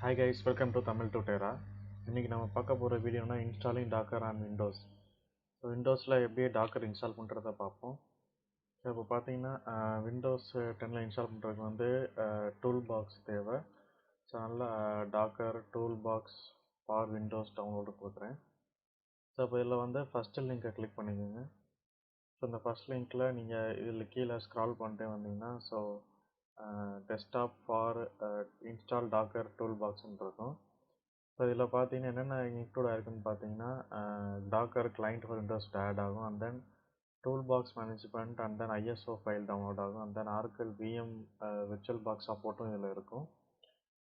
Hi guys, welcome to Tamil-05-Installing. இன்னைக்கு நம்ம பார்க்க போகிற வீடியோனா installing Docker on Windows. So விண்டோஸில் எப்படி டாக்கர் இன்ஸ்டால் பண்ணுறத பார்ப்போம். ஸோ இப்போ பார்த்தீங்கன்னா விண்டோஸ் 10 இன்ஸ்டால் பண்ணுறதுக்கு வந்து டூல் பாக்ஸ் தேவை. ஸோ நல்லா Docker tool box for Windows download கொடுக்குறேன். ஸோ இப்போ இதில் வந்து ஃபஸ்ட்டு லிங்கை கிளிக் பண்ணிக்கோங்க. ஸோ இந்த ஃபஸ்ட் லிங்க்கில் நீங்கள் இதில் கீழே ஸ்க்ரால் பண்ணிட்டே வந்தீங்கன்னா so desktop for install Docker tool பாக்ஸ்ன்னு இருக்கும். ஸோ இதில் பார்த்தீங்கன்னா என்னென்ன இன்க்ளூட் ஆயிருக்குன்னு பார்த்தீங்கன்னா Docker client for Windows add ஆகும், and then tool box management, and then ISO file download ஆகும், and then Oracle VM virtual box சப்போர்ட்டும் இதில் இருக்கும்,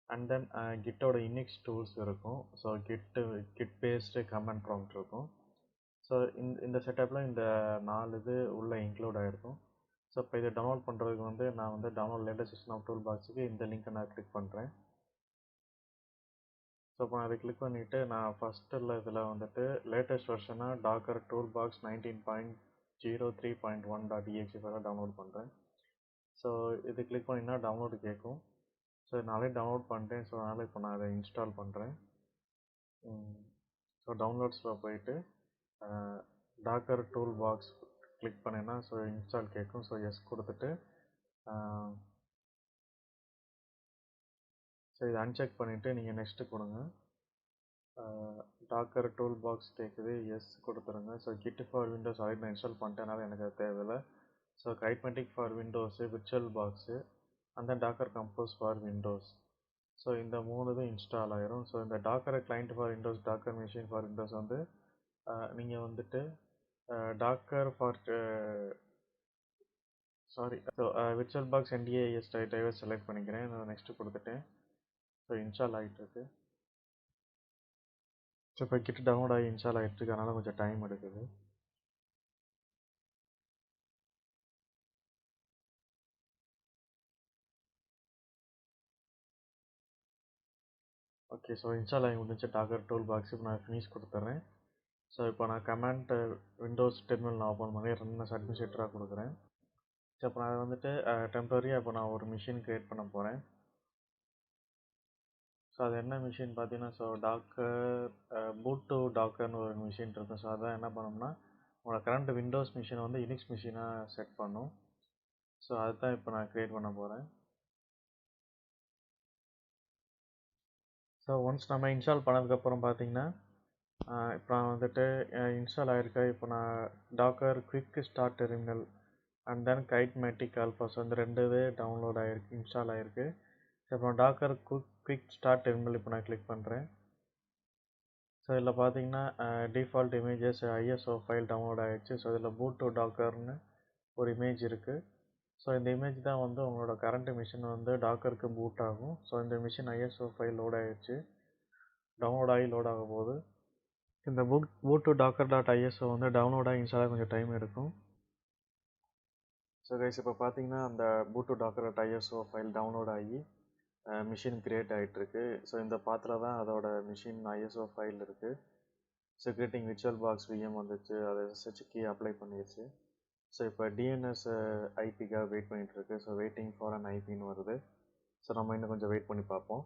அண்ட் தென் கிட்டோட இனிக்ஸ் டூல்ஸ் இருக்கும். So Git based command prompt இருக்கும். ஸோ இந்த செட்டப்பில் இந்த 4 இது உள்ளே இன்க்ளூட் ஆகிருக்கும். ஸோ இப்போ இதை டவுன்லோட் பண்ணுறதுக்கு வந்து நான் வந்து download latest system of tool பாக்ஸுக்கு இந்த லிங்க்கை நான் கிளிக் பண்ணுறேன். ஸோ இப்போ நான் அதை கிளிக் பண்ணிவிட்டு நான் ஃபஸ்ட்டில் இதில் வந்துட்டு லேட்டஸ்ட் வெர்ஷனாக டாக்கர் டூல் பாக்ஸ் 19.03.1.exe ஃபைலை டவுன்லோட் பண்ணுறேன். ஸோ இது கிளிக் பண்ணிங்கன்னா டவுன்லோடு கேட்கும். ஸோ நானே டவுன்லோட் பண்ணிட்டேன். ஸோ அதனால் இப்போ நான் அதை இன்ஸ்டால் பண்ணுறேன். ஸோ டவுன்லோட்ஸில் போயிட்டு டாக்கர் டூல் பாக்ஸ் கிளிக் பண்ணினா ஸோ இன்ஸ்டால் கேட்கும். ஸோ எஸ் கொடுத்துட்டு ஸோ இதை அன்செக் பண்ணிவிட்டு நீங்கள் நெக்ஸ்ட்டு கொடுங்க. டாக்கர் டூல் பாக்ஸ் கேட்குது, எஸ் கொடுத்துருங்க. So Git for Windows already நான் இன்ஸ்டால் பண்ணிட்டேனால எனக்கு அது தேவையில்லை. So Kitematic for Windows, virtual box, அந்த Docker Compose for Windows. So இந்த 3 இது இன்ஸ்டால் ஆகிரும். ஸோ இந்த Docker client for Windows, Docker machine for Windows வந்து நீங்கள் வந்துட்டு Docker for so virtual box NDIS டைவை செலக்ட் பண்ணிக்கிறேன். நான் நெக்ஸ்ட்டு கொடுத்துட்டேன். ஸோ இன்ஸ்டால் ஆகிட்டுருக்கு. ஸோ இப்போ கிட்ட டவுன்லோட் ஆகி இன்ஸ்டால் ஆகிட்டுருக்கு, அதனால் கொஞ்சம் டைம் எடுக்குது. ஓகே, ஸோ இன்ஸ்டால் ஆகி முடிஞ்ச டாக்கர் டூல் பாக்ஸ் இப்போ நான் ஃபினிஷ் கொடுத்துட்றேன். ஸோ இப்போ நான் கமாண்ட் விண்டோஸ் டெர்மினல் நான் ஓப்பன் பண்ணி ரன் அட்மினிஸ்ட்ரேட்டராக கொடுக்குறேன். ஸோ இப்போ நான் வந்துட்டு டெம்பரரியாக இப்போ நான் ஒரு மிஷின் க்ரியேட் பண்ண போகிறேன். ஸோ அது என்ன மிஷின் பார்த்தீங்கன்னா ஸோ டாக்கர் பூட் டு டாக்கர்னு ஒரு மிஷின் இருக்கும். ஸோ அதான் என்ன பண்ணோம்னா உங்களோட கரண்ட் விண்டோஸ் மிஷினை வந்து யுனிக்ஸ் மிஷினாக செட் பண்ணும். ஸோ அதுதான் இப்போ நான் க்ரியேட் பண்ண போகிறேன். ஸோ ஒன்ஸ் நம்ம இன்ஸ்டால் பண்ணதுக்கப்புறம் பார்த்தீங்கன்னா இப்போ நான் வந்துட்டு இன்ஸ்டால் ஆகிருக்க. இப்போ நான் Docker quick start terminal and then Kitematic alphas வந்து 2 இது டவுன்லோட் ஆகிருக்கு, இன்ஸ்டால் ஆகிருக்கு. ஸோ இப்போ டாக்கர் குவிக் ஸ்டார்ட் டெர்மினல் இப்போ நான் கிளிக் பண்ணுறேன். ஸோ இதில் பார்த்தீங்கன்னா default images ISO file download ஆகிடுச்சு. ஸோ இதில் பூட் டு டாக்கர்னு ஒரு இமேஜ் இருக்குது. ஸோ இந்த இமேஜ் தான் வந்து உங்களோட கரண்ட் மிஷின் வந்து டாக்கருக்கு பூட் ஆகும். ஸோ இந்த மிஷின் ஐஎஸ்ஓ ஃபைல் லோட் ஆகிடுச்சு, டவுன்லோட் ஆகி லோட் ஆக போகுது. இந்த பூட் டு டாக்கர்.isோ வந்து டவுன்லோட் ஆகி இன்ஸ்டால் கொஞ்சம் டைம் எடுக்கும். ஸோ கைஸ் இப்போ பார்த்தீங்கன்னா அந்த பூட் டு டாக்கர்.isோ ஃபைல் டவுன்லோட் ஆகி மிஷின் கிரியேட் ஆகிட்டுருக்கு. ஸோ இந்த பாத்தில் தான் அதோட மிஷின் ஐஎஸ்ஓ ஃபைல் இருக்குது. செக்யூரிட்டிங் விர்ச்சுவல் பாக்ஸ் விஎம் வந்துச்சு, அதை SSH கீ அப்ளை பண்ணிடுச்சு. ஸோ இப்போ டிஎன்எஸ் ஐபிக்காக வெயிட் பண்ணிகிட்ருக்கு. ஸோ வெயிட்டிங் ஃபார் அன் ஐபின்னு வருது. ஸோ நம்ம இன்னும் கொஞ்சம் வெயிட் பண்ணி பார்ப்போம்.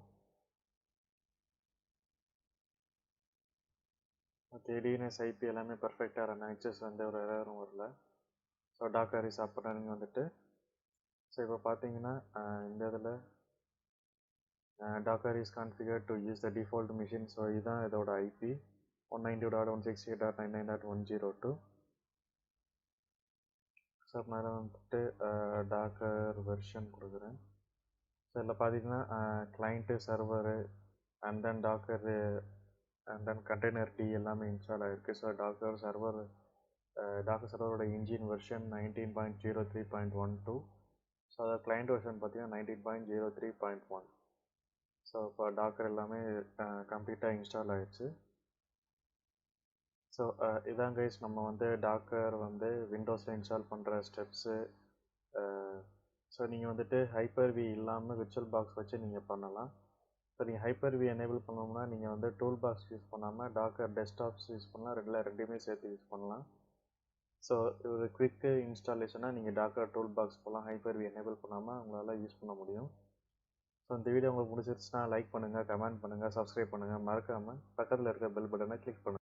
ஓகே, டிஎன்எஸ் ஐபி எல்லாமே பர்ஃபெக்டாக ரன் ஆகிடுச்சு. ஸோ எந்த ஒரு எரரும் வரல. So Docker is up running வந்துட்டு. ஸோ இப்போ பார்த்தீங்கன்னா இந்த இதில் Docker is configure to use the default machine. So இதுதான் இதோட ஐபி 192.168.99.102. ஸோ மேலே வந்துட்டு டாக்கர் வெர்ஷன் கொடுக்குறேன். ஸோ இதில் பார்த்தீங்கன்னா client server and then Docker and then containerd எல்லாமே இன்ஸ்டால் ஆகிருக்கு. ஸோ டாக்கர் சர்வரோட இன்ஜின் வெர்ஷன் 19.03.12. ஸோ அதை கிளைண்ட் வெர்ஷன் பார்த்தீங்கன்னா 19.03.1. ஸோ இப்போ டாக்கர் எல்லாமே கம்ப்ளீட்டாக இன்ஸ்டால் ஆகிடுச்சு. ஸோ இதான் கைஸ் நம்ம வந்து டாக்கர் வந்து விண்டோஸில் இன்ஸ்டால் பண்ணுற ஸ்டெப்ஸு. ஸோ நீங்கள் வந்துட்டு ஹைப்பர்-வி இல்லாமல் விர்ச்சுவல் பாக்ஸ் வச்சு நீங்கள் பண்ணலாம். ஸோ நீங்கள் ஹைப்பர்-வி எனேபிள் பண்ணோம்னா நீங்கள் வந்து டூல் பாக்ஸ் யூஸ் பண்ணாமல் டாக்கர் டெஸ்க்டாப்ஸ் யூஸ் பண்ணலாம், ரெண்டுமே சேர்த்து யூஸ் பண்ணலாம். ஸோ ஒரு குவிக்கு இன்ஸ்டாலேஷனாக நீங்கள் டாக்கர் டூல் பாக்ஸ் போகலாம், ஹைப்பர்-வி எனேபிள் பண்ணாமல் உங்களால் யூஸ் பண்ண முடியும். ஸோ இந்த வீடியோ உங்களுக்கு பிடிச்சிருச்சுன்னா லைக் பண்ணுங்கள், கமெண்ட் பண்ணுங்கள், சப்ஸ்கிரைப் பண்ணுங்கள். மறக்காமல் பக்கத்தில் இருக்க பெல் பட்டனை கிளிக் பண்ணுங்கள்.